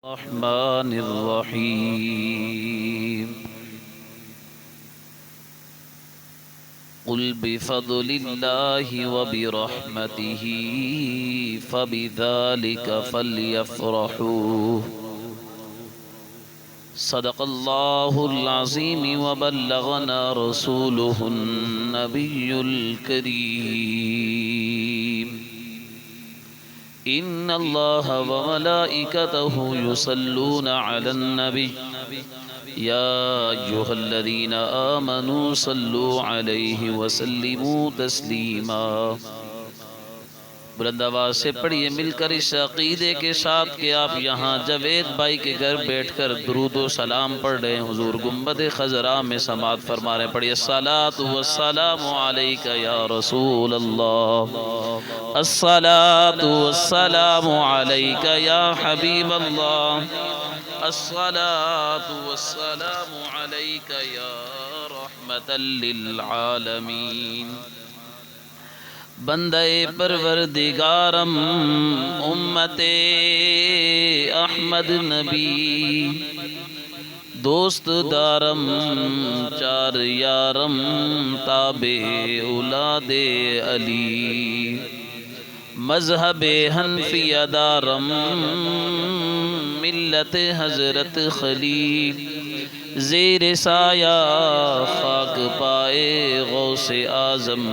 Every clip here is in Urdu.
الرحمن الرحيم قل بفضل الله وبرحمته فبذلك فليفرحوا صدق الله العظيم وبلغنا رسوله النبي الكريم إن الله وملائكته يصلون على النبي يا أيها الذين آمنوا صلوا عليه وسلموا تسليما۔ بلند آواز سے پڑھیے مل کر اس عقیدے کے ساتھ کہ آپ یہاں جاوید بھائی کے گھر بیٹھ کر درود و سلام پڑھ رہے ہیں، حضور گنبد خضرا میں سماعت فرما رہے ہیں۔ پڑھیے الصلاۃ والسلام علیک یا رسول اللہ، الصلاۃ والسلام علیک یا حبیب اللہ، الصلاۃ والسلام علیک یا رحمۃ للعالمین۔ بندے پروردگارم امت احمد نبی، دوست دارم چار یارم تابع اولاد علی، مذہب حنفیہ دارم ملت حضرت خلیل، زیر سایہ خاک پائے غوث اعظم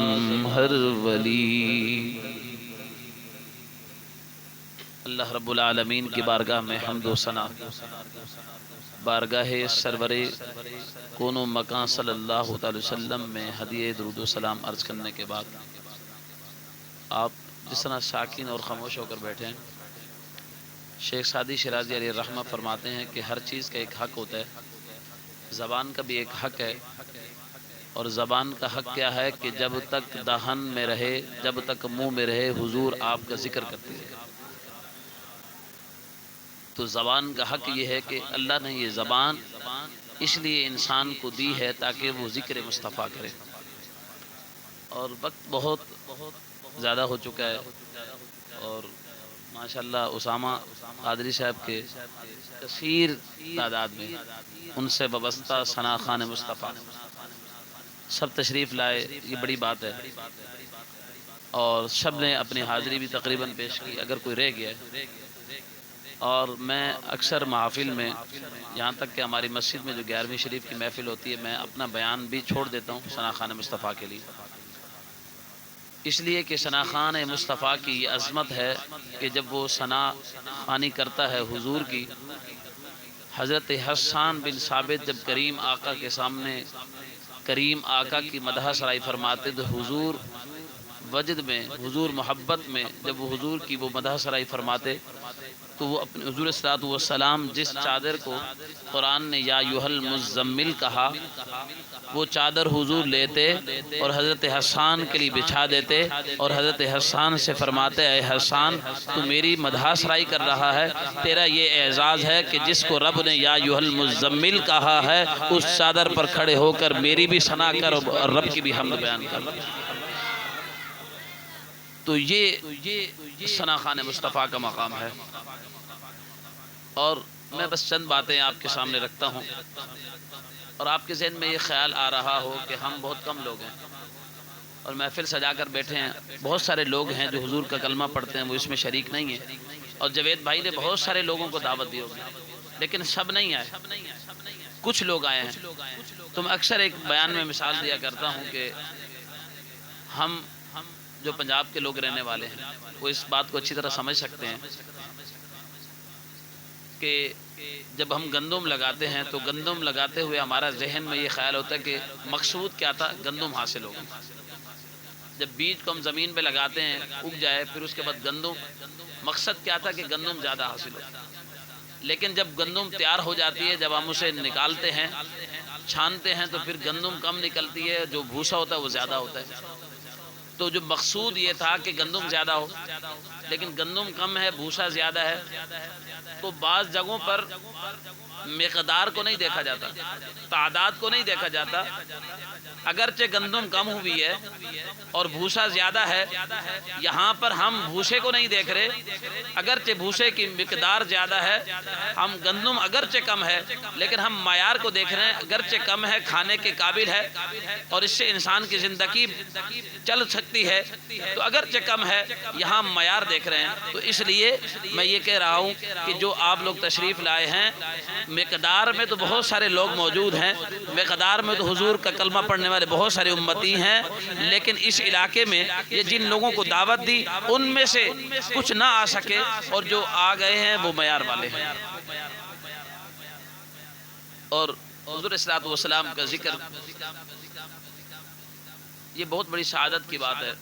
ہر ولی۔ اللہ رب العالمین کی بارگاہ میں حمد و ثنا، بارگاہ سرور کون و مکان صلی اللہ تعالی وسلم میں ہدیہ درود و سلام عرض کرنے کے بعد، آپ جس طرح ساکن اور خاموش ہو کر بیٹھے ہیں، شیخ سعدی شیرازی علیہ الرحمہ فرماتے ہیں کہ ہر چیز کا ایک حق ہوتا ہے، زبان کا بھی ایک حق ہے، اور زبان کا حق کیا ہے کہ جب تک دہن میں رہے، جب تک منہ میں رہے، حضور آپ کا ذکر کرتی ہے۔ تو زبان کا حق یہ ہے کہ اللہ نے یہ زبان اس لیے انسان کو دی ہے تاکہ وہ ذکر مصطفیٰ کرے، اور وقت بہت زیادہ ہو چکا ہے، اور ماشاءاللہ اسامہ قادری صاحب کے کثیر تعداد میں ان سے وابستہ ثنا خان مصطفیٰ سب تشریف لائے، یہ بڑی بات ہے، اور سب نے اپنی حاضری بھی تقریباً پیش کی، اگر کوئی رہ گیا ہے۔ اور میں اکثر محافل میں، یہاں تک کہ ہماری مسجد میں جو 11ویں شریف کی محفل ہوتی ہے، میں اپنا بیان بھی چھوڑ دیتا ہوں ثنا خان مصطفیٰ کے لیے، اس لیے کہ ثنا خان مصطفیٰ کی یہ عظمت ہے کہ جب وہ ثنا خوانی کرتا ہے حضور کی، حضرت حسان بن ثابت جب کریم آقا کے سامنے کریم آقا کی مدح سرائی فرماتے تو حضور وجد میں، حضور محبت میں، جب وہ حضور کی وہ مدح سرائی فرماتے تو وہ اپنے حضور صلی اللہ علیہ وسلم جس چادر کو قرآن نے یا ایھا المزمل کہا، وہ چادر حضور لیتے اور حضرت حسان کے لیے بچھا دیتے، اور حضرت حسان سے فرماتے اے حسان تو میری مدح سرائی کر رہا ہے، تیرا یہ اعزاز ہے کہ جس کو رب نے یا ایھا المزمل کہا ہے اس چادر پر کھڑے ہو کر میری بھی ثنا کر اور رب کی بھی حمد بیان کر۔ تو یہ ثنا خان مصطفیٰ کا مقام ہے، اور میں بس چند باتیں آپ کے سامنے رکھتا ہوں، اور آپ کے ذہن میں یہ خیال آ رہا ہو کہ ہم بہت کم لوگ ہیں اور محفل سجا کر بیٹھے ہیں، بہت سارے لوگ ہیں جو حضور کا کلمہ پڑھتے ہیں وہ اس میں شریک نہیں ہیں، اور جاوید بھائی نے بہت سارے لوگوں کو دعوت دی ہوگی لیکن سب نہیں آئے، کچھ لوگ آئے ہیں۔ تو میں اکثر ایک بیان میں مثال دیا کرتا ہوں کہ ہم جو پنجاب کے لوگ رہنے والے ہیں وہ اس بات کو اچھی طرح سمجھ سکتے ہیں کہ جب ہم گندم لگاتے ہیں تو گندم لگاتے ہوئے ہمارا ذہن میں یہ خیال ہوتا ہے کہ مقصود کیا تھا، گندم حاصل ہوگی۔ جب بیج کو ہم زمین پہ لگاتے ہیں اگ جائے، پھر اس کے بعد گندم، مقصد کیا تھا کہ گندم زیادہ حاصل ہو، لیکن جب گندم تیار ہو جاتی ہے، جب ہم اسے نکالتے ہیں، چھانتے ہیں، تو پھر گندم کم نکلتی ہے، جو بھوسا ہوتا ہے وہ زیادہ ہوتا ہے۔ تو جو مقصود یہ تھا کہ گندم زیادہ ہو، لیکن گندم کم ہے، بھوسا زیادہ ہے، تو بعض جگہوں پر مقدار کو نہیں دیکھا جاتا، تعداد کو نہیں دیکھا جاتا، اگرچہ گندم کم ہوئی ہے اور بھوسا زیادہ ہے، یہاں پر ہم بھوسے کو نہیں دیکھ رہے، اگرچہ بھوسے کی مقدار زیادہ ہے، ہم گندم اگرچہ کم ہے لیکن ہم معیار کو دیکھ رہے ہیں، اگرچہ کم ہے کھانے کے قابل ہے اور اس سے انسان کی زندگی چل سکتی ہے، تو اگرچہ کم ہے یہاں معیار دیکھ رہے ہیں۔ تو اس لیے میں یہ کہہ رہا ہوں کہ جو آپ لوگ تشریف لائے ہیں، مقدار میں تو بہت سارے لوگ موجود ہیں، مقدار میں تو حضور کا کلمہ پڑھنے والے بہت سارے امتی ہیں، لیکن اس علاقے میں یہ جن لوگوں کو دعوت دی ان میں سے کچھ نہ آ سکے، اور جو آ گئے ہیں وہ معیار والے ہیں۔ اور حضور صلی اللہ علیہ وسلم کا ذکر یہ بہت بڑی سعادت کی بات ہے،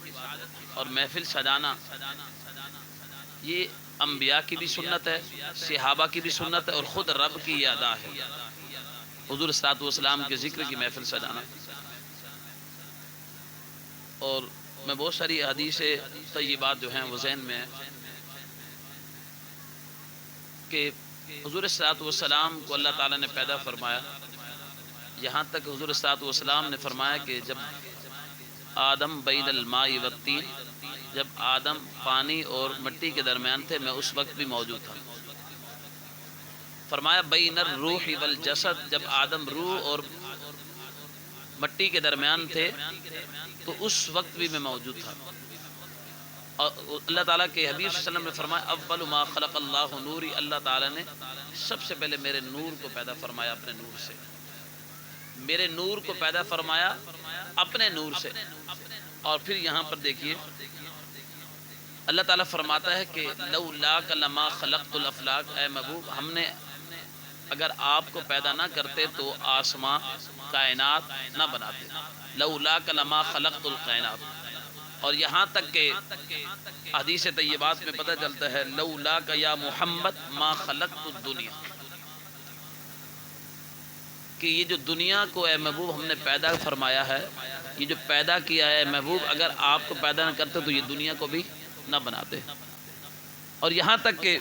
اور محفل سجانا یہ انبیاء کی بھی سنت ہے، صحابہ کی بھی سنت ہے، اور خود رب کی یہ ادا ہے، حضور صلی اللہ علیہ وسلم کے ذکر کی محفل سجانا۔ اور میں بہت ساری حدیث طیبات جو ہیں وہ ذہن میں ہیں کہ حضور صلی اللہ علیہ وسلم کو اللہ تعالیٰ نے پیدا فرمایا، یہاں تک حضور صلی اللہ علیہ وسلم نے فرمایا کہ جب آدم بین الماء والطین، جب آدم پانی اور مٹی کے درمیان تھے میں اس وقت بھی موجود تھا۔ فرمایا بین الروح والجسد، جب آدم روح اور مٹی کے درمیان تھے تو اس وقت بھی میں موجود تھا۔ اور اللہ تعالیٰ کے حبیب صلی اللہ علیہ وسلم نے فرمایا اول ما خلق اللہ نوری، اللہ تعالیٰ نے سب سے پہلے میرے نور کو پیدا فرمایا اپنے نور سے، میرے نور کو پیدا فرمایا اپنے نور سے۔ اور پھر یہاں پر دیکھیے اللہ تعالیٰ فرماتا ہے کہ لولاک لما خلقت الافلاک، اے محبوب ہم نے اگر آپ کو پیدا نہ کرتے تو آسمان کائنات نہ بناتے، لولاک لما خلقت الکائنات۔ اور یہاں تک کہ حدیث طیبات میں پتہ چلتا ہے لولاک یا محمد ما خلقت الدنیا، کہ یہ جو دنیا کو اے محبوب ہم نے پیدا فرمایا ہے، یہ جو پیدا کیا ہے اے محبوب اگر آپ کو پیدا نہ کرتے تو یہ دنیا کو بھی نہ بناتے۔ اور یہاں تک کہ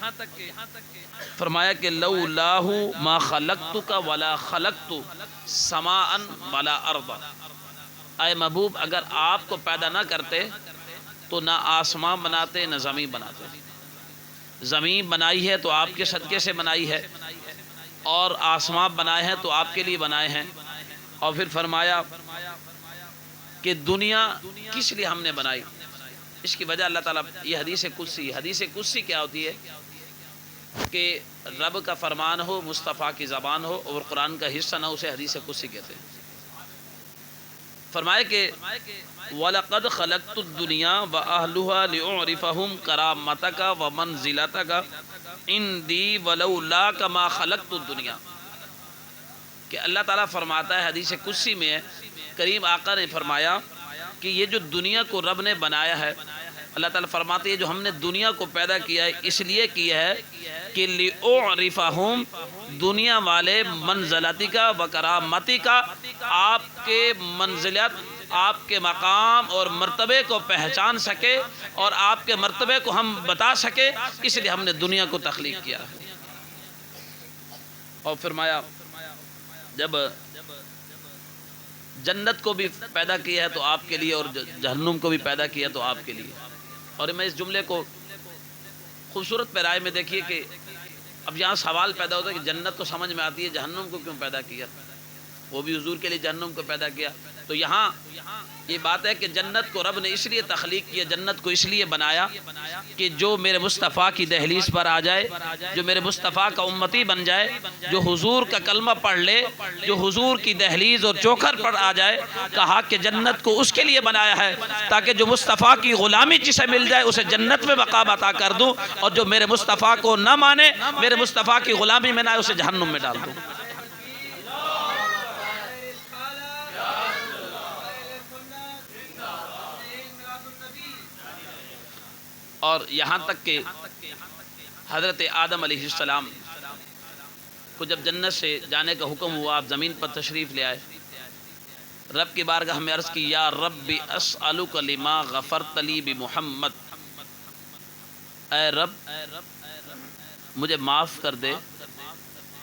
فرمایا کہ لولاہ ما خلقتک ولا خلقت سماء ولا ارضا، اے محبوب اگر آپ کو پیدا نہ کرتے تو نہ آسمان بناتے نہ زمین بناتے۔ زمین بنائی ہے تو آپ کے صدقے سے بنائی ہے، اور آسمان بنائے ہیں تو آپ کے لیے بنائے ہیں۔ اور پھر فرمایا کہ دنیا کس لیے ہم نے بنائی، اس کی وجہ اللہ تعالیٰ، یہ حدیث قدسی کیا ہوتی ہے کہ رب کا فرمان ہو، مصطفیٰ کی زبان ہو اور قرآن کا حصہ نہ، اسے حدیث قدسی کہتے ہیں۔ فرمایا کہ وَلَقَدْ خَلَقْتُ الدُّنْيَا وَأَهْلُهَا لِأُعْرِفَهُمْ كَرَامَتَكَ وَمَنْزِلَتَكَ عِنْدِي وَلَوْلَاكَ مَا خَلَقْتُ الدُّنْيَا، کہ اللہ تعالیٰ فرماتا ہے حدیث قدسی میں، کریم آقا نے فرمایا کہ یہ جو دنیا کو رب نے بنایا ہے، اللہ تعالیٰ فرماتے ہیں جو ہم نے دنیا کو پیدا کیا ہے اس لیے کیا ہے کہ لِأُعْرِفَهُمْ، دنیا والے منزلتی کا وکرامتی کا، آپ کے منزلت، آپ کے مقام اور مرتبے کو پہچان سکے اور آپ کے مرتبے کو ہم بتا سکے، اس لیے ہم نے دنیا کو تخلیق کیا ہے۔ اور فرمایا جب جنت کو بھی پیدا کیا ہے تو آپ کے لیے، اور جہنم کو بھی پیدا کیا تو آپ کے لیے۔ اور میں اس جملے کو خوبصورت پیرائے میں دیکھیے کہ اب یہاں سوال پیدا ہوتا ہے کہ جنت تو سمجھ میں آتی ہے، جہنم کو کیوں پیدا کیا، وہ بھی حضور کے لیے جہنم کو پیدا کیا۔ تو یہاں یہ بات ہے کہ جنت کو رب نے اس لیے تخلیق کیا، جنت کو اس لیے بنایا کہ جو میرے مصطفیٰ کی دہلیز پر آ جائے، جو میرے مصطفیٰ کا امتی بن جائے، جو حضور کا کلمہ پڑھ لے، جو حضور کی دہلیز اور چوکھر پر آ جائے، کہا کہ جنت کو اس کے لیے بنایا ہے تاکہ جو مصطفیٰ کی غلامی جسے مل جائے اسے جنت میں مقام عطا کر دوں، اور جو میرے مصطفیٰ کو نہ مانے، میرے مصطفیٰ کی غلامی میں نہ آئے، اسے جہنم میں ڈال دوں۔ اور یہاں تک کہ حضرت آدم علیہ السلام کو جب جنت سے جانے کا حکم ہوا، آپ زمین پر تشریف لے آئے، رب کی بارگاہ میں عرض کی یا رب اسألک لما غفرت لی بمحمد، اے رب مجھے معاف کر دے،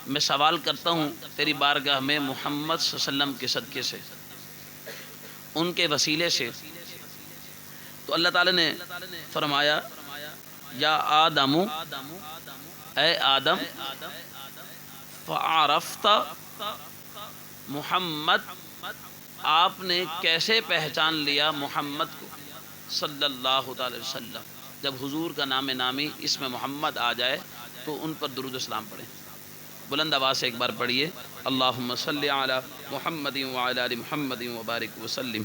میں سوال کرتا ہوں تیری بارگاہ میں محمد صلی اللہ علیہ وسلم کے صدقے سے، ان کے وسیلے سے۔ تو اللہ تعالیٰ نے فرمایا یا آدم، اے آدم، فعرفت محمد، آپ نے کیسے پہچان لیا محمد کو صلی اللہ تعالی وسلم۔ جب حضور کا نام نامی اسم محمد آ جائے تو ان پر درود و سلام پڑھیں۔ بلند آواز سے ایک بار پڑھیے، اللہم صلی علی محمد وعلی آل محمد وبارک وسلم۔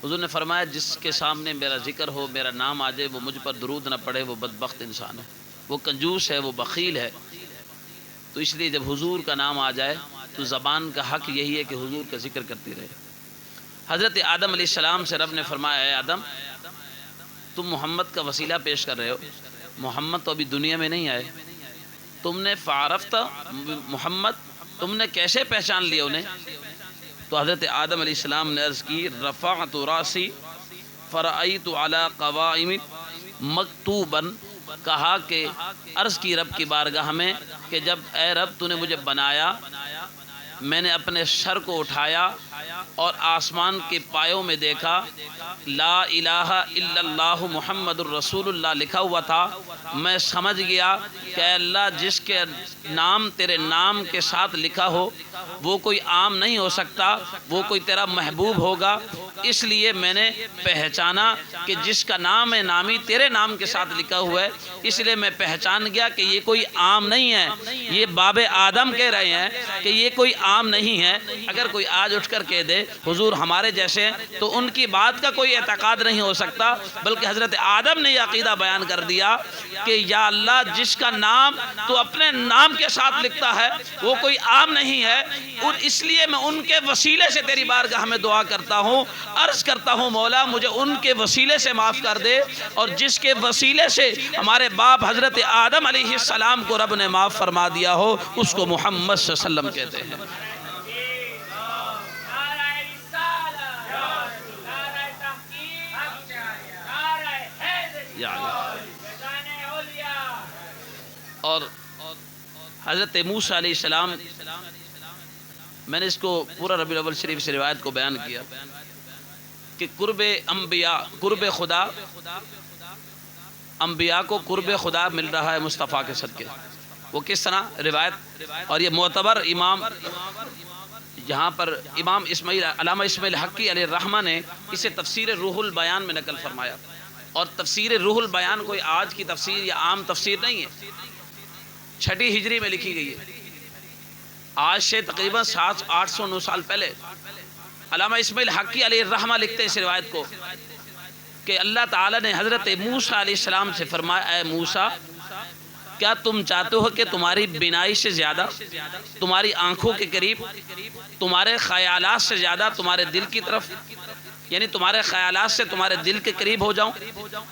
حضور نے فرمایا جس کے سامنے میرا ذکر ہو، میرا نام آ جائے، وہ مجھ پر درود نہ پڑھے، وہ بدبخت انسان ہے، وہ کنجوس ہے، وہ بخیل ہے۔ تو اس لیے جب حضور کا نام آ جائے تو زبان کا حق یہی ہے کہ حضور کا ذکر کرتی رہے۔ حضرت آدم علیہ السلام سے رب نے فرمایا اے آدم، تم محمد کا وسیلہ پیش کر رہے ہو، محمد تو ابھی دنیا میں نہیں آئے، تم نے فعرفت محمد، تم نے کیسے پہچان لیا انہیں؟ تو حضرت آدم علیہ السلام نے عرض کی رفعت راسی فرأیت علی قوائم مکتوبا، کہا کہ عرض کی رب کی بارگاہ میں کہ جب اے رب تو نے مجھے بنایا، میں نے اپنے سر کو اٹھایا اور آسمان کے پایوں میں دیکھا لا الہ الا اللہ محمد الرسول اللہ لکھا ہوا تھا۔ میں سمجھ گیا کہ اے اللہ جس کے نام تیرے نام کے ساتھ لکھا ہو وہ کوئی عام نہیں ہو سکتا، وہ کوئی تیرا محبوب ہوگا، اس لیے میں نے پہچانا کہ جس کا نام نامی تیرے نام کے ساتھ لکھا ہوا ہے، اس لیے میں پہچان گیا کہ یہ کوئی عام نہیں ہے۔ یہ باب آدم کہہ رہے ہیں کہ یہ کوئی عام نہیں ہے۔ اگر کوئی آج اٹھ کر کہہ دے حضور ہمارے جیسے، تو ان کی بات کا کوئی اعتقاد نہیں ہو سکتا، بلکہ حضرت آدم نے یہ عقیدہ بیان کر دیا کہ یا اللہ جس کا نام تو اپنے نام کے ساتھ لکھتا ہے وہ کوئی عام نہیں ہے، اور اس لیے میں ان کے وسیلے سے تیری بارگاہ میں دعا کرتا ہوں، عرض کرتا ہوں مولا مجھے ان کے وسیلے سے معاف کر دے، اور جس کے وسیلے سے ہمارے باپ حضرت آدم علیہ السلام کو رب نے معاف فرما دیا ہو اس کو محمد صلی اللہ علیہ وسلم کہتے ہیں۔ اور حضرت موسیٰ علیہ السلام، میں نے اس کو پورا ربیع الاول شریف سے روایت کو بیان کیا کہ قرب انبیاء، قرب خدا، انبیاء کو قرب خدا مل رہا ہے مصطفیٰ کے صدقے۔ وہ کس طرح روایت، اور یہ معتبر امام، جہاں پر امام اسماعیل، علامہ اسماعیل حقی علیہ الرحمہ نے اسے تفسیر روح البیان میں نقل فرمایا، اور تفسیر روح البیان کوئی آج کی تفسیر یا عام تفسیر نہیں ہے، 6 ہجری میں لکھی گئی ہے، آج سے تقریباً 800-900 سال پہلے علامہ اسماعیل حقی علیہ الرحمہ لکھتے ہیں اس روایت کو کہ اللہ تعالیٰ نے حضرت موسیٰ علیہ السلام سے فرمایا اے موسیٰ کیا تم چاہتے ہو کہ تمہاری بینائی سے زیادہ، تمہاری آنکھوں کے قریب، تمہارے خیالات سے زیادہ تمہارے دل کی طرف، یعنی تمہارے خیالات سے تمہارے دل کے قریب ہو جاؤں،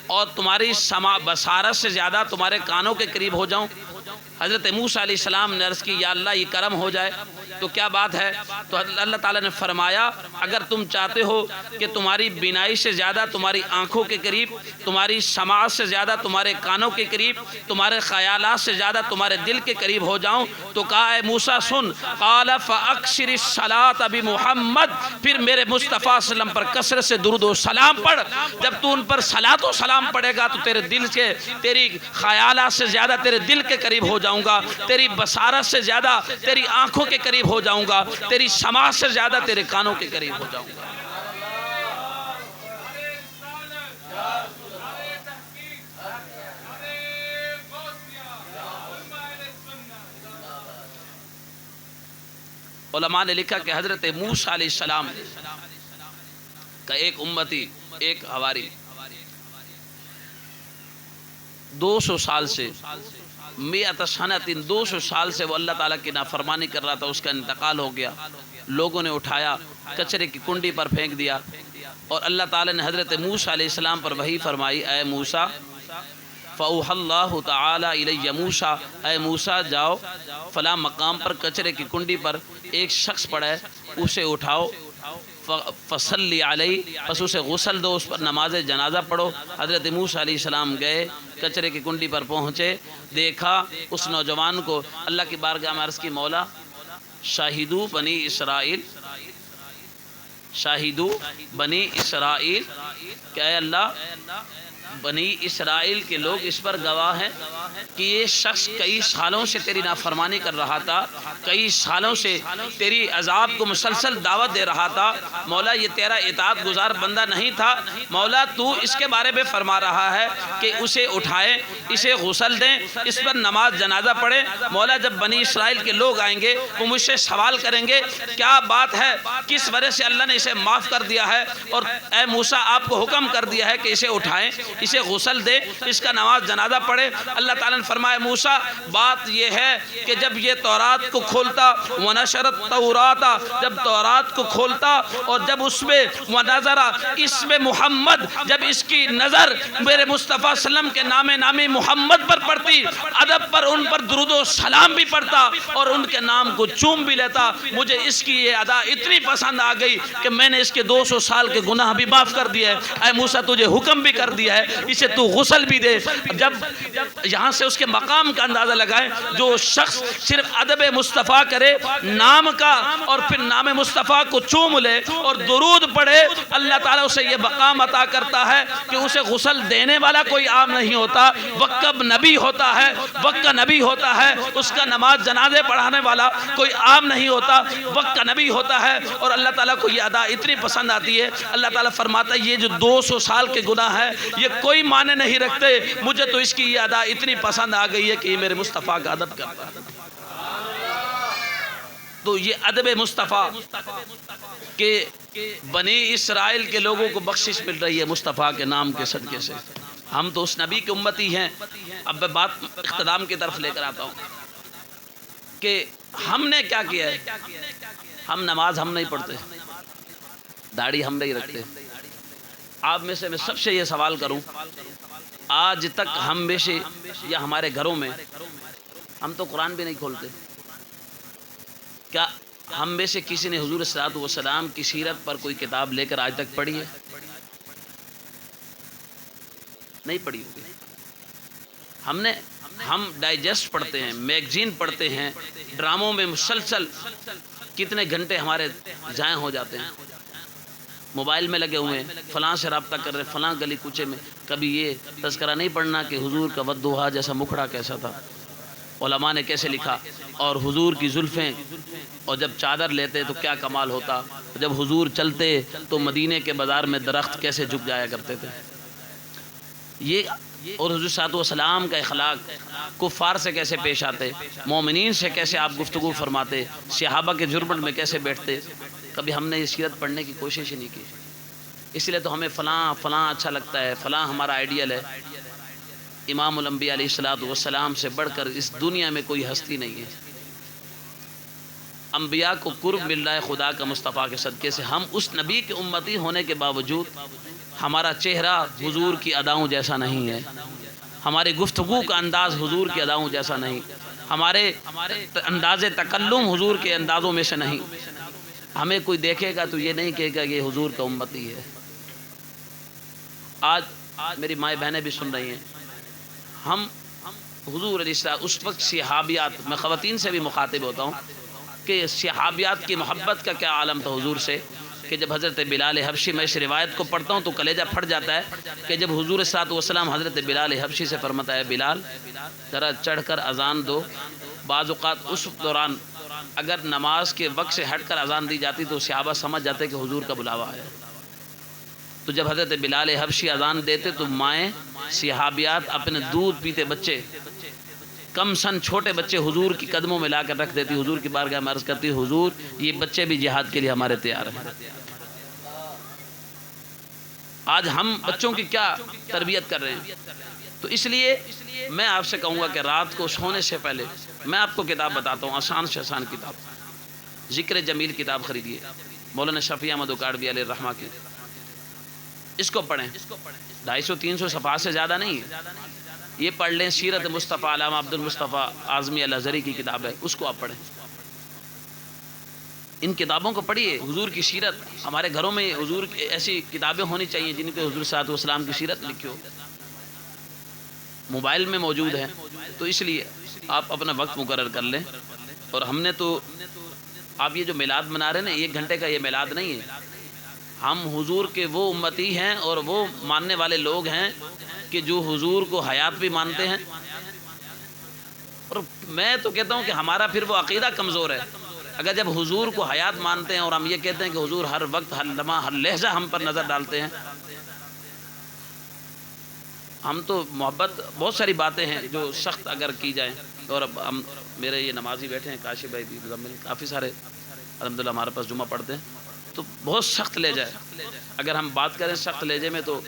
اور تمہاری سماع بصارت سے زیادہ تمہارے کانوں کے قریب ہو جاؤں؟ حضرت موسیٰ علیہ السلام نے عرض کی یا اللہ یہ کرم ہو جائے تو کیا بات ہے؟ تو اللہ تعالیٰ نے فرمایا اگر تم چاہتے ہو کہ تمہاری بینائی سے زیادہ تمہاری آنکھوں کے قریب، تمہاری سماعت سے زیادہ تمہارے کانوں کے قریب، تمہارے خیالات سے زیادہ تمہارے دل کے قریب ہو جاؤں، تو کہا اے موسیٰ سن، قال فاکثر الصلاۃ بمحمد، پھر میرے مصطفیٰ صلی اللہ علیہ وسلم پر کثرت سے درود و سلام پڑھ۔ جب تو ان پر صلاۃ و سلام پڑھے گا تو تیرے دل کے، تیری خیالات سے زیادہ تیرے دل کے قریب ہو جاؤں گا، تیری بصارت سے زیادہ تیری آنکھوں کے قریب ہو جاؤں گا، تیری سماعت سے زیادہ تیرے کانوں کے قریب ہو جاؤں گا۔ علماء نے لکھا کہ حضرت موسیٰ علیہ السلام کا ایک امتی، ایک حواری 200 سال سے، 100 سنۃ، 200 سال سے وہ اللہ تعالیٰ کی نافرمانی کر رہا تھا، اس کا انتقال ہو گیا، لوگوں نے اٹھایا کچرے کی کنڈی پر پھینک دیا، اور اللہ تعالیٰ نے حضرت موسیٰ علیہ السلام پر وحی فرمائی اے موسیٰ فَأَوْحَى اللَّهُ تَعَالَى إِلَيَّ موسیٰ، اے موسیٰ جاؤ فلاں مقام پر کچرے کی کنڈی پر ایک شخص پڑا ہے اسے اٹھاؤ، فصلی علیہ، پس اسے غسل دو، اس پر نماز جنازہ پڑھو۔ حضرت موسیٰ علیہ السلام گئے، کچرے کی کنڈی پر پہنچے، دیکھا اس نوجوان کو، اللہ کی بارگاہ میں عرض کی مولا شاہدو بنی اسرائیل، شاہدو بنی اسرائیل، کہ اے اللہ بنی اسرائیل کے لوگ اس پر گواہ ہیں کہ یہ شخص کئی سالوں سے تیری نافرمانی کر رہا تھا، کئی سالوں سے تیری عذاب کو مسلسل دعوت دے رہا تھا، مولا یہ تیرا اطاعت گزار بندہ نہیں تھا، مولا تو اس کے بارے میں فرما رہا ہے کہ اسے اٹھائے، اسے غسل دیں، اس پر نماز جنازہ پڑھے، مولا جب بنی اسرائیل کے لوگ آئیں گے وہ مجھ سے سوال کریں گے کیا بات ہے، کس وجہ سے اللہ نے اسے معاف کر دیا ہے، اور اے موسیٰ آپ کو حکم کر دیا ہے کہ اسے اٹھائیں، اسے غسل دے، اس کا نماز جنازہ پڑھے۔ اللہ تعالیٰ نے فرمایا موسیٰ بات یہ ہے کہ جب یہ تورات کو کھولتا ونشرت توراتا، جب تورات کو کھولتا اور جب اس میں ونظر اسم محمد، جب اس کی نظر میرے مصطفیٰ صلی اللہ علیہ وسلم کے نامی محمد پر پڑتی، ادب پر ان پر درود و سلام بھی پڑھتا اور ان کے نام کو چوم بھی لیتا، مجھے اس کی یہ ادا اتنی پسند آ گئی کہ میں نے اس کے 200 سال کے گناہ بھی معاف کر دیے، اے موسیٰ تجھے حکم بھی کر دیا ہے اسے تو غسل بھی دے۔ جب یہاں سے اس کے مقام کا اندازہ لگائیں، جو شخص صرف ادب مصطفیٰ کرے نام کا اور پھر نام مصطفیٰ کو چوم لے اور درود پڑھے، اللہ تعالیٰ اسے یہ مقام عطا کرتا ہے کہ اسے غسل دینے والا کوئی عام نہیں ہوتا، وقت نبی ہوتا ہے، وقت نبی ہوتا ہے، اس کا نماز جنازے پڑھانے والا کوئی عام نہیں ہوتا، وقت نبی ہوتا ہے، اور اللہ تعالیٰ کو یہ ادا اتنی پسند آتی ہے، اللہ تعالیٰ فرماتا ہے یہ جو 200 سال کے گناہ ہے یہ کوئی معنی نہیں رکھتے، مجھے تو اس کی یہ ادا اتنی پسند آ گئی ہے کہ یہ میرے مصطفیٰ کا ادب کرتا ہے۔ تو یہ ادب مصطفیٰ کہ بنی اسرائیل کے لوگوں کو بخشش مل رہی ہے مصطفیٰ کے نام کے صدقے سے۔ ہم تو اس نبی کے امتی ہیں۔ اب میں بات اختتام کی طرف لے کر آتا ہوں کہ ہم نے کیا کیا ہے۔ ہم نماز ہم نہیں پڑھتے، داڑھی ہم نہیں رکھتے۔ آپ میں سے میں سب سے یہ سوال کروں، آج تک ہم میں سے یا ہمارے گھروں میں ہم تو قرآن بھی نہیں کھولتے، کیا ہم میں سے کسی نے حضور صلی اللہ علیہ وسلم کی سیرت پر کوئی کتاب لے کر آج تک پڑھی ہے؟ نہیں پڑھی ہوگی۔ ہم ڈائجسٹ پڑھتے ہیں، میگزین پڑھتے ہیں، ڈراموں میں مسلسل کتنے گھنٹے ہمارے ضائع ہو جاتے ہیں، موبائل میں لگے ہوئے ہیں، فلاں سے رابطہ کر رہے ہیں، فلاں گلی کوچے میں۔ کبھی یہ تذکرہ نہیں پڑھنا کہ حضور کا ودوہا جیسا مکھڑا کیسا تھا، علماء نے کیسے لکھا، اور حضور کی زلفیں، اور جب چادر لیتے تو کیا کمال ہوتا، جب حضور چلتے تو مدینے کے بازار میں درخت کیسے جھک جایا کرتے تھے۔ یہ اور حضور صلی اللہ علیہ وسلم کا اخلاق، کفار سے کیسے پیش آتے، مومنین سے کیسے آپ گفتگو فرماتے، صحابہ کے جربن میں کیسے بیٹھتے، کبھی ہم نے یہ سیرت پڑھنے کی کوشش ہی نہیں کی۔ اس لیے تو ہمیں فلاں اچھا لگتا ہے، فلاں ہمارا آئیڈیل ہے۔ امام الانبیاء علیہ السلام سے بڑھ کر اس دنیا میں کوئی ہستی نہیں ہے۔ انبیاء کو قرب مل رہا ہے خدا کا مصطفیٰ کے صدقے سے۔ ہم اس نبی کے امتی ہونے کے باوجود ہمارا چہرہ حضور کی اداؤں جیسا نہیں ہے، ہماری گفتگو کا انداز حضور کی اداؤں جیسا نہیں، ہمارے انداز تکلم حضور کے اندازوں میں سے نہیں۔ ہمیں کوئی دیکھے گا تو یہ نہیں کہے گا یہ حضور کا امتی ہے۔ آج میری مائیں بہنیں بھی سن رہی ہیں، ہم حضور علیہ السلام اس وقت صحابیات، میں خواتین سے بھی مخاطب ہوتا ہوں کہ صحابیات کی محبت کا کیا عالم تھا حضور سے، کہ جب حضرت بلال حبشی، میں اس روایت کو پڑھتا ہوں تو کلیجہ پھٹ جاتا ہے کہ جب حضور صلی اللہ علیہ وسلم حضرت بلال حبشی سے فرماتا ہے بلال ذرا چڑھ کر اذان دو۔ بعض اوقات اس دوران اگر نماز کے وقت سے ہٹ کر اذان دی جاتی تو صحابہ سمجھ جاتے کہ حضور کا بلاوا ہے۔ تو جب حضرت بلال حبشی اذان دیتے تو مائیں صحابیات اپنے دودھ پیتے بچے، کم سن چھوٹے بچے حضور کی قدموں میں لا کر رکھ دیتی، حضور کی بارگاہ میں عرض کرتی حضور یہ بچے بھی جہاد کے لیے ہمارے تیار ہیں۔ آج ہم بچوں کی کیا تربیت کر رہے ہیں۔ تو اس لیے میں آپ سے کہوں گا کہ رات کو سونے سے پہلے میں آپ کو کتاب بتاتا ہوں، آسان سے آسان کتاب، ذکر جمیل کتاب خریدیے، مولانا شفیع احمد اکاڑوی علیہ الرحمہ کی، اس کو پڑھیں، 250-300 صفحات سے زیادہ نہیں ہے، یہ پڑھ لیں۔ سیرت مصطفیٰ علامہ عبد المصطفیٰ اعظمی الازہری کی کتاب ہے، اس کو آپ پڑھیں۔ ان کتابوں کو پڑھیے، حضور کی سیرت. ہمارے گھروں میں حضور ایسی کتابیں ہونی چاہیے جن پہ حضور صلی اللہ علیہ وسلم کی سیرت لکھی ہو. موبائل میں موجود ہے، تو اس لیے آپ اپنا وقت مقرر کر لیں. اور ہم نے تو، آپ یہ جو میلاد منا رہے ہیں نا، 1 گھنٹے کا یہ میلاد نہیں ہے. ہم حضور کے وہ امتی ہیں اور وہ ماننے والے لوگ ہیں کہ جو حضور کو حیات بھی مانتے ہیں. اور میں تو کہتا ہوں کہ ہمارا پھر وہ عقیدہ کمزور ہے. اگر جب حضور کو حیات مانتے ہیں اور ہم یہ کہتے ہیں کہ حضور ہر وقت، ہر لمحہ، ہر لہجہ ہم پر نظر ڈالتے ہیں. ہم تو محبت، بہت ساری باتیں ہیں جو سخت اگر کی جائیں. اور اب ہم، میرے یہ نمازی بیٹھے ہیں کاشف بھائی بھی، مزمل، کافی سارے الحمدللہ ہمارے پاس جمعہ پڑھتے ہیں، تو بہت سخت لہجہ ہے. اگر ہم بات کریں سخت لہجے میں تو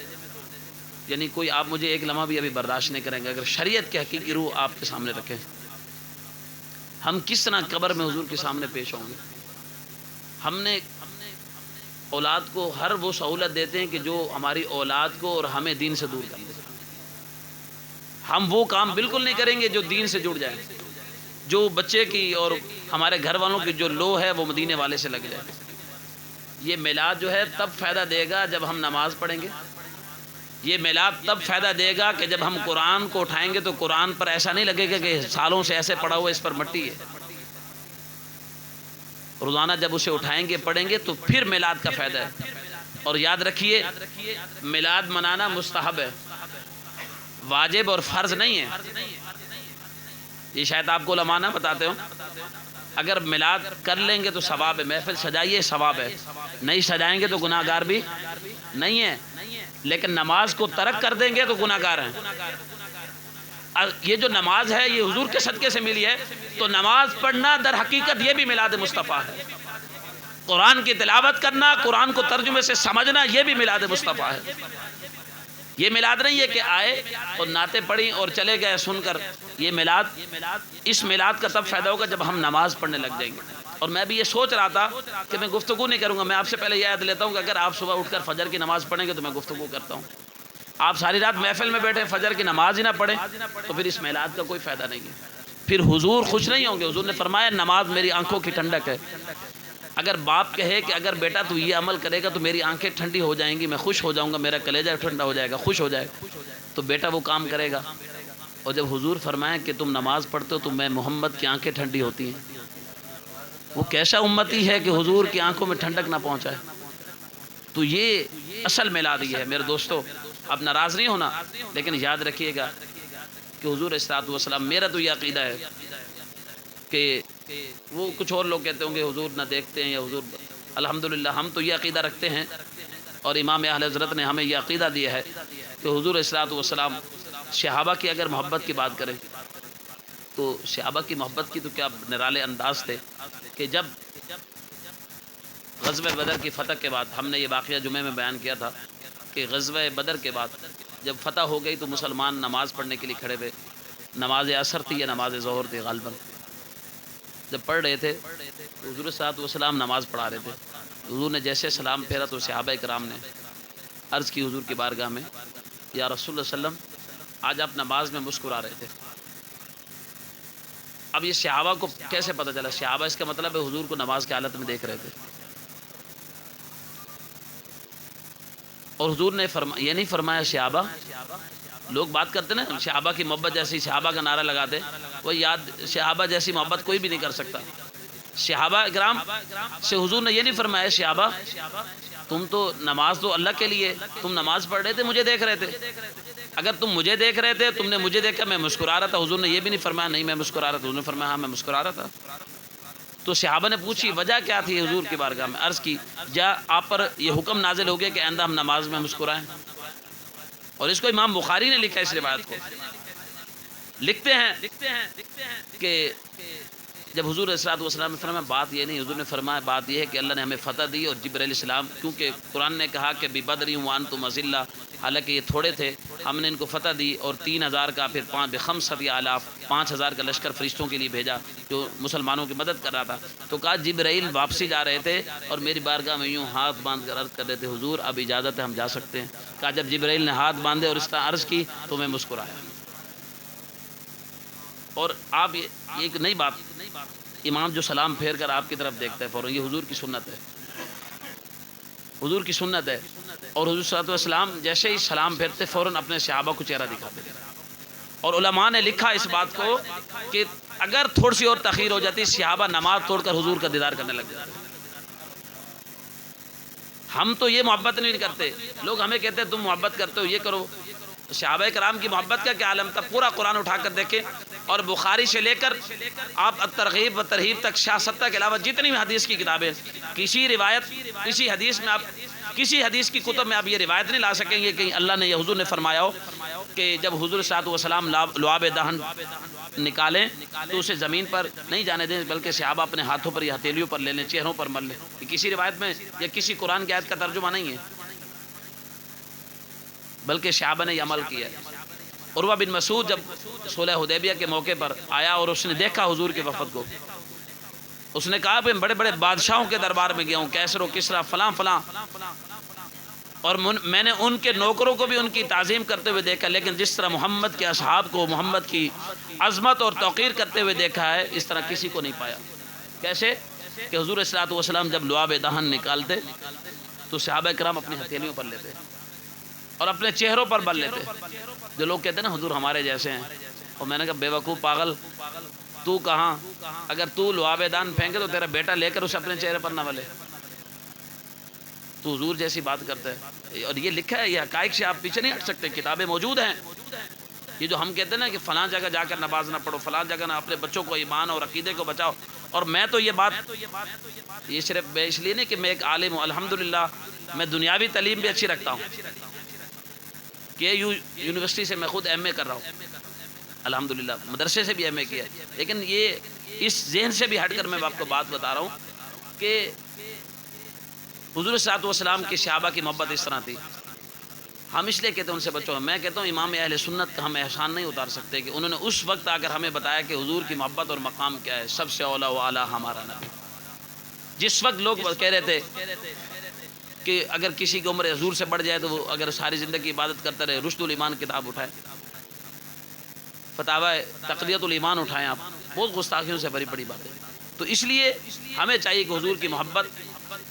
یعنی کوئی آپ مجھے ایک لمحہ بھی ابھی برداشت نہیں کریں گے اگر شریعت کے حقیقی روح آپ کے سامنے رکھیں. ہم کس طرح قبر میں حضور کے سامنے پیش ہوں گے؟ ہم نے اولاد کو ہر وہ سہولت دیتے ہیں کہ جو ہماری اولاد کو اور ہمیں دین سے دور کر دے. ہم وہ کام بالکل نہیں کریں گے جو دین سے جڑ جائے. جو بچے کی اور ہمارے گھر والوں کی جو لو ہے وہ مدینے والے سے لگ جائے. یہ میلاد جو ہے تب فائدہ دے گا جب ہم نماز پڑھیں گے. یہ میلاد تب فائدہ دے گا کہ جب ہم قرآن کو اٹھائیں گے تو قرآن پر ایسا نہیں لگے گا کہ سالوں سے ایسے پڑا ہوا اس پر مٹی ہے. روزانہ جب اسے اٹھائیں گے، پڑھیں گے، تو پھر میلاد کا فائدہ ہے. اور یاد رکھیے، میلاد منانا مستحب ہے، واجب اور فرض نہیں ہے. یہ شاید آپ کو علماء نہ بتاتے ہوں. اگر میلاد کر لیں گے تو ثواب ہے، محفل سجائیے ثواب ہے، نہیں سجائیں گے تو گناہ گار بھی نہیں ہے. لیکن نماز کو ترک کر دیں گے تو گناہ گار ہیں. یہ جو نماز ہے یہ حضور کے صدقے سے ملی ہے، تو نماز پڑھنا در حقیقت یہ بھی میلاد مصطفیٰ ہے. قرآن کی تلاوت کرنا، قرآن کو ترجمے سے سمجھنا، یہ بھی میلاد مصطفیٰ ہے. یہ میلاد نہیں ہے کہ آئے اور نعتیں پڑھی اور چلے گئے سن کر. یہ میلاد، اس میلاد کا تب فائدہ ہوگا جب ہم نماز پڑھنے لگ جائیں گے. اور میں بھی یہ سوچ رہا تھا کہ میں گفتگو نہیں کروں گا. میں آپ سے پہلے یہ یاد لیتا ہوں کہ اگر آپ صبح اٹھ کر فجر کی نماز پڑھیں گے تو میں گفتگو کرتا ہوں. آپ ساری رات محفل میں بیٹھے فجر کی نماز ہی نہ پڑھیں تو پھر اس میلاد کا کوئی فائدہ نہیں ہے. پھر حضور خوش نہیں ہوں گے. حضور نے فرمایا نماز میری آنکھوں کی ٹھنڈک ہے. اگر باپ کہے کہ اگر بیٹا تو یہ عمل کرے گا تو میری آنکھیں ٹھنڈی ہو جائیں گی، میں خوش ہو جاؤں گا، میرا کلیجہ ٹھنڈا ہو جائے گا، خوش ہو جائے گا، تو بیٹا وہ کام کرے گا. اور جب حضور فرمائیں کہ تم نماز پڑھتے ہو تو میں محمد کی آنکھیں ٹھنڈی ہوتی ہیں، وہ کیسا امتی ہے کہ حضور کی آنکھوں میں ٹھنڈک نہ پہنچائے. تو یہ اصل میلاد یہ ہے میرے دوستو. اب ناراض نہیں ہونا، لیکن یاد رکھیے گا کہ حضور الصلوۃ والسلام، میرا تو یہ عقیدہ ہے کہ وہ کچھ اور لوگ کہتے ہوں گے حضور نہ دیکھتے ہیں یا حضور، الحمدللہ ہم تو یہ عقیدہ رکھتے ہیں اور امام اہل حضرت نے ہمیں یہ عقیدہ دیا ہے کہ حضور الصلوۃ والسلام، صحابہ کی اگر محبت کی بات کریں تو صحابہ کی محبت کی تو کیا نرالے انداز تھے کہ جب غزوہ بدر کی فتح کے بعد، ہم نے یہ واقعہ جمعے میں بیان کیا تھا کہ غزوہ بدر کے بعد جب فتح ہو گئی تو مسلمان نماز پڑھنے کے لیے کھڑے ہوئے. نماز عصر تھی یا نماز ظہر تھی غالباً. جب پڑھ رہے تھے تو حضور صلی اللہ علیہ وسلم نماز پڑھا رہے تھے. حضور نے جیسے سلام پھیرا تو صحابہ کرام نے عرض کی حضور کی بارگاہ میں، یا رسول اللہ صلی اللہ علیہ وسلم، آج آپ نماز میں مسکرا رہے تھے. اب یہ صحابہ کو کیسے پتہ چلا؟ صحابہ اس کا مطلب ہے حضور کو نماز کی حالت میں دیکھ رہے تھے. اور حضور نے یہ نہیں فرمایا صحابہ، لوگ بات کرتے نا صحابہ کی محبت جیسی، صحابہ کا نعرہ لگاتے، وہ یاد صحابہ جیسی محبت کوئی بھی نہیں کر سکتا. صحابہ اکرام سے حضور نے یہ نہیں فرمایا صحابہ تم تو نماز تو اللہ کے لیے، تم نماز پڑھ رہے تھے مجھے دیکھ رہے تھے. اگر تم مجھے دیکھ رہے تھے، تم نے مجھے دیکھا، میں مسکرا رہا تھا. حضور نے یہ بھی نہیں فرمایا نہیں میں مسکرا رہا تھا. حضور نے فرمایا ہاں میں مسکرا رہا تھا. تو صحابہ نے پوچھی وجہ کیا تھی حضور کی بارگاہ میں. عرض کی جا آپ پر یہ حکم نازل ہو گیا کہ آئندہ ہم نماز میں مسکرائیں. اور اس کو امام بخاری نے لکھا، اس روایت کو لکھتے ہیں کہ جب حضور صلی اللہ علیہ وسلم نے فرمایا بات یہ نہیں، حضور نے فرمایا بات یہ ہے کہ اللہ نے ہمیں فتح دی اور جبرائیل السلام، کیونکہ قرآن نے کہا کہ ببدر وانتم اذلہ، حالانکہ یہ تھوڑے تھے، ہم نے ان کو فتح دی اور 3000 کا پھر 5000 کا لشکر فرشتوں کے لیے بھیجا جو مسلمانوں کی مدد کر رہا تھا. تو کہا جبرائیل واپسی جا رہے تھے اور میری بارگاہ میں یوں ہاتھ باندھ کر عرض کر رہے تھے حضور اب اجازت ہے ہم جا سکتے ہیں. کہا جب جبرائیل نے ہاتھ باندھے اور اس طرح عرض کی تو میں مسکرایا. اور آپ یہ ایک نئی بات امام جو سلام پھیر کر آپ کی طرف دیکھتا ہے فوراً، یہ حضور کی سنت ہے، حضور کی سنت ہے۔ اور حضور صلی اللہ علیہ وسلم جیسے ہی سلام پھیرتے فوراً اپنے صحابہ کو چہرہ دکھاتے تھے۔ اور علماء نے لکھا اس بات کو کہ اگر تھوڑی سی اور تاخیر ہو جاتی صحابہ نماز توڑ کر حضور کا دیدار کرنے لگ جاتے۔ ہم تو یہ محبت نہیں کرتے، لوگ ہمیں کہتے ہیں تم محبت کرتے ہو یہ کرو، صحابہ کرام کی محبت کا کیا عالم تھا، پورا قرآن اٹھا کر دیکھیں، اور بخاری سے لے کر آپ الترغیب و ترہیب تک، شاستہ کے علاوہ جتنی بھی حدیث کی کتابیں، کسی روایت، کسی حدیث میں آپ، کسی حدیث کی کتب میں آپ یہ روایت نہیں لا سکیں گے کہ اللہ نے یا حضور نے فرمایا ہو کہ جب حضور صلی اللہ علیہ وسلم لعاب دہن نکالیں تو اسے زمین پر نہیں جانے دیں، بلکہ صحابہ اپنے ہاتھوں پر یا ہتھیلیوں پر لے لیں، چہروں پر مل لیں۔ یہ کسی روایت میں یا کسی قرآن کی آیت کا ترجمہ نہیں ہے، بلکہ صحابہ نے یہ عمل کیا ہے۔ عروہ بن مسعود جب صلح حدیبیہ کے موقع پر آیا اور اس نے دیکھا حضور کے وفد کو، اس نے کہا کہ میں بڑے بڑے بادشاہوں کے دربار میں گیا ہوں، کیسر و کسریٰ فلاں فلاں، اور میں نے ان کے نوکروں کو بھی ان کی تعظیم کرتے ہوئے دیکھا، لیکن جس طرح محمد کے اصحاب کو محمد کی عظمت اور توقیر کرتے ہوئے دیکھا ہے اس طرح کسی کو نہیں پایا۔ کیسے کہ حضور صلی اللہ علیہ وسلم جب لعاب دہن نکالتے تو صحابہ کرام اپنی ہتھیلیوں پر لیتے اور اپنے چہروں پر بل لیتے۔ جو لوگ کہتے ہیں نا حضور ہمارے جیسے ہیں، اور میں نے کہا بے وقوف پاگل، تو کہاں، اگر تو لعاب دہن پھینکے تو تیرا بیٹا لے کر اسے اپنے چہرے پر نہ ملے، تو حضور جیسی بات کرتا ہے۔ اور یہ لکھا ہے، یہ حقائق سے آپ پیچھے نہیں ہٹ سکتے، کتابیں موجود ہیں۔ یہ جو ہم کہتے ہیں نا کہ فلاں جگہ جا کر نماز نہ پڑھو، فلاں جگہ نہ، اپنے بچوں کو ایمان اور عقیدے کو بچاؤ، اور میں تو یہ بات، یہ صرف میں اس لیے نہیں کہ میں ایک عالم ہوں، الحمدللہ میں دنیاوی تعلیم بھی اچھی رکھتا ہوں، کہ یونیورسٹی سے میں خود ایم اے کر رہا ہوں، الحمدللہ مدرسے سے بھی ایم اے کیا ہے، لیکن یہ اس ذہن سے بھی ہٹ کر میں آپ کو بات بتا رہا ہوں کہ حضور صلی اللہ علیہ وسلم کی صحابہ کی محبت اس طرح تھی۔ ہم اس لیے کہتے ہیں ان سے بچوں، میں کہتا ہوں امام اہل سنت کا ہم احسان نہیں اتار سکتے کہ انہوں نے اس وقت آ کر ہمیں بتایا کہ حضور کی محبت اور مقام کیا ہے، سب سے اولا و اعلیٰ ہمارا نبی۔ جس وقت لوگ کہہ رہے تھے کہ اگر کسی کی عمر حضور سے بڑھ جائے تو وہ اگر ساری زندگی عبادت کرتا رہے، رشد الایمان کتاب اٹھائے، فتاوی تقویۃ الایمان اٹھائیں، آپ بہت گستاخیوں سے بھری پڑی باتیں۔ تو اس لیے ہمیں چاہیے کہ حضور کی محبت،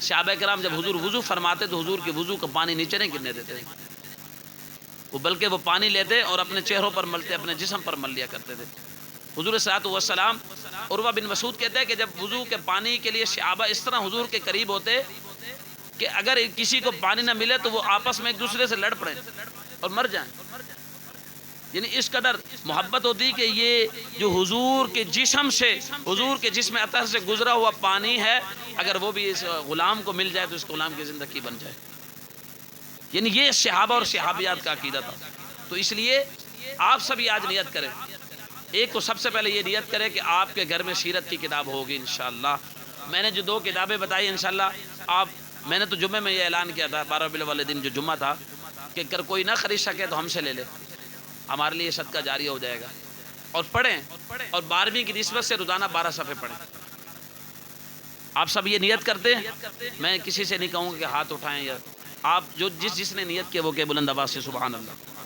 صحابہ کرام جب حضور وضو فرماتے تو حضور کے وضو کا پانی نیچے نہیں گرنے دیتے، وہ بلکہ وہ پانی لیتے اور اپنے چہروں پر ملتے، اپنے جسم پر مل لیا کرتے تھے۔ حضور صلی اللہ علیہ وسلم، عروہ بن مسعود کہتے ہیں کہ جب وضو کے پانی کے لیے صحابہ اس طرح حضور کے قریب ہوتے کہ اگر کسی کو پانی نہ ملے تو وہ آپس میں ایک دوسرے سے لڑ پڑیں اور مر جائیں، یعنی اس قدر محبت ہوتی کہ یہ جو حضور کے جسم سے، حضور کے جسم اطہر سے گزرا ہوا پانی ہے، اگر وہ بھی اس غلام کو مل جائے تو اس غلام کی زندگی بن جائے۔ یعنی یہ صحابہ اور صحابیات کا عقیدہ تھا۔ تو اس لیے آپ سبھی آج نیت کریں، ایک تو سب سے پہلے یہ نیت کریں کہ آپ کے گھر میں سیرت کی کتاب ہوگی انشاءاللہ۔ میں نے جو 2 کتابیں بتائی انشاءاللہ آپ، میں نے تو جمعے میں یہ اعلان کیا تھا، 12 ربیع والے دن جو جمعہ تھا، کہ اگر کوئی نہ خرید سکے تو ہم سے لے لے، ہمارے لیے صدقہ جاری ہو جائے گا، اور پڑھیں، اور 12ویں کی نسبت سے روزانہ 12 صفحے پڑھیں۔ آپ سب یہ نیت کرتے ہیں، میں کسی سے نہیں کہوں گا کہ ہاتھ اٹھائیں، یا آپ جو جس نے نیت کیا وہ کہ بلند آواز سے سبحان اللہ۔